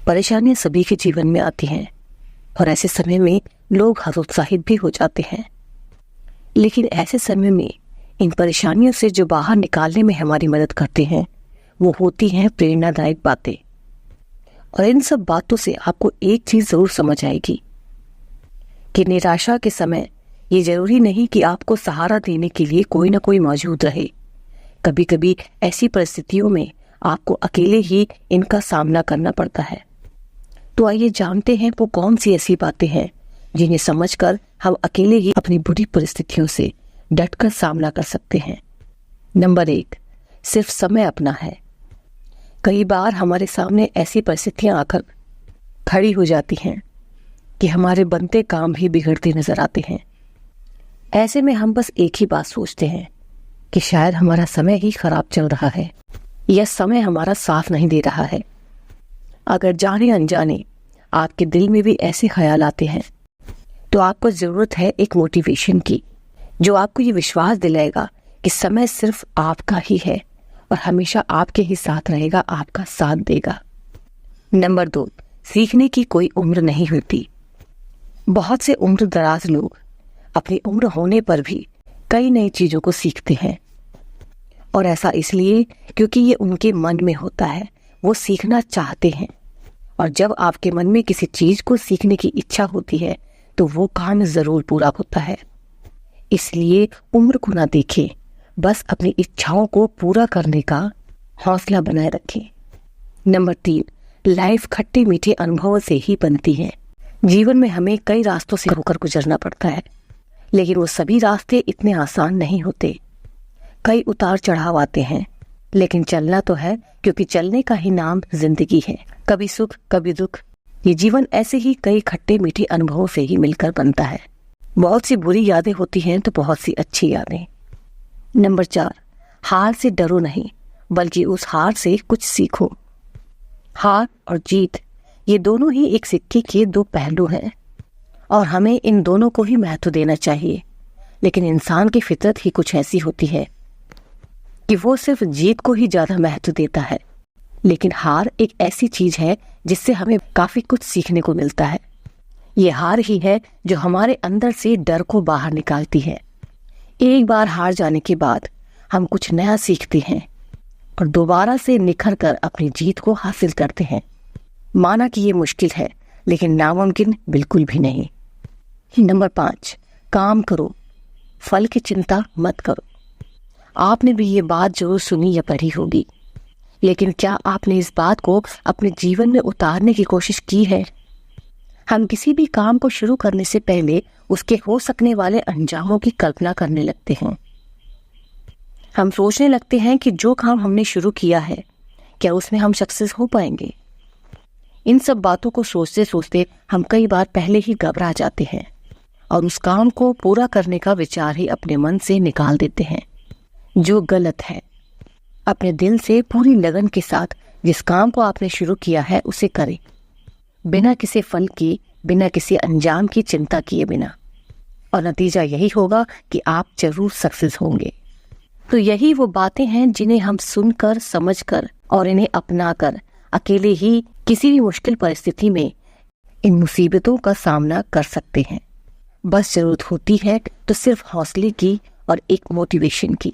परेशानियां सभी के जीवन में आती हैं और ऐसे समय में लोग हतोत्साहित भी हो जाते हैं। लेकिन ऐसे समय में इन परेशानियों से जो बाहर निकालने में हमारी मदद करते हैं वो होती हैं प्रेरणादायक बातें। और इन सब बातों से आपको एक चीज जरूर समझ आएगी कि निराशा के समय ये जरूरी नहीं कि आपको सहारा देने के लिए कोई ना कोई मौजूद रहे। कभी कभी ऐसी परिस्थितियों में आपको अकेले ही इनका सामना करना पड़ता है। तो आइए जानते हैं वो कौन सी ऐसी बातें हैं जिन्हें समझकर हम अकेले ही अपनी बुरी परिस्थितियों से डटकर सामना कर सकते हैं। नंबर 1, सिर्फ समय अपना है। कई बार हमारे सामने ऐसी परिस्थितियां आकर खड़ी हो जाती हैं कि हमारे बनते काम भी बिगड़ते नजर आते हैं। ऐसे में हम बस एक ही बात सोचते हैं कि शायद हमारा समय ही खराब चल रहा है या समय हमारा साथ नहीं दे रहा है। अगर जाने अनजाने आपके दिल में भी ऐसे ख्याल आते हैं तो आपको जरूरत है एक मोटिवेशन की, जो आपको ये विश्वास दिलाएगा कि समय सिर्फ आपका ही है और हमेशा आपके ही साथ रहेगा, आपका साथ देगा। नंबर 2, सीखने की कोई उम्र नहीं होती। बहुत से उम्र दराज लोग अपनी उम्र होने पर भी कई नई चीजों को सीखते हैं और ऐसा इसलिए क्योंकि ये उनके मन में होता है, वो सीखना चाहते हैं। और जब आपके मन में किसी चीज को सीखने की इच्छा होती है तो वो काम जरूर पूरा होता है। इसलिए उम्र को ना देखें, बस अपनी इच्छाओं को पूरा करने का हौसला बनाए रखें। नंबर 3, लाइफ खट्टे मीठे अनुभवों से ही बनती है। जीवन में हमें कई रास्तों से होकर गुजरना पड़ता है, लेकिन वो सभी रास्ते इतने आसान नहीं होते। कई उतार चढ़ाव आते हैं, लेकिन चलना तो है, क्योंकि चलने का ही नाम जिंदगी है। कभी सुख कभी दुख, ये जीवन ऐसे ही कई खट्टे मीठे अनुभवों से ही मिलकर बनता है। बहुत सी बुरी यादें होती हैं तो बहुत सी अच्छी यादें। नंबर 4, हार से डरो नहीं, बल्कि उस हार से कुछ सीखो। हार और जीत ये दोनों ही एक सिक्के के 2 पहलू हैं और हमें इन दोनों को ही महत्व देना चाहिए। लेकिन इंसान की फितरत ही कुछ ऐसी होती है कि वो सिर्फ जीत को ही ज्यादा महत्व देता है। लेकिन हार एक ऐसी चीज है जिससे हमें काफी कुछ सीखने को मिलता है। ये हार ही है जो हमारे अंदर से डर को बाहर निकालती है। एक बार हार जाने के बाद हम कुछ नया सीखते हैं और दोबारा से निखर कर अपनी जीत को हासिल करते हैं। माना कि ये मुश्किल है, लेकिन नामुमकिन बिल्कुल भी नहीं। नंबर 5, काम करो, फल की चिंता मत करो। आपने भी ये बात जरूर सुनी या पढ़ी होगी, लेकिन क्या आपने इस बात को अपने जीवन में उतारने की कोशिश की है? हम किसी भी काम को शुरू करने से पहले उसके हो सकने वाले अंजामों की कल्पना करने लगते हैं। हम सोचने लगते हैं कि जो काम हमने शुरू किया है, क्या उसमें हम सक्सेस हो पाएंगे? इन सब बातों को सोचते सोचते हम कई बार पहले ही घबरा जाते हैं और उस काम को पूरा करने का विचार ही अपने मन से निकाल देते हैं, जो गलत है। अपने दिल से पूरी लगन के साथ जिस काम को आपने शुरू किया है उसे करें, बिना किसी फल की, बिना किसी अंजाम की चिंता किए बिना, और नतीजा यही होगा कि आप जरूर सक्सेस होंगे। तो यही वो बातें हैं जिन्हें हम सुनकर, समझकर और इन्हें अपनाकर अकेले ही किसी भी मुश्किल परिस्थिति में इन मुसीबतों का सामना कर सकते हैं। बस जरूरत होती है तो सिर्फ हौसले की और एक मोटिवेशन की।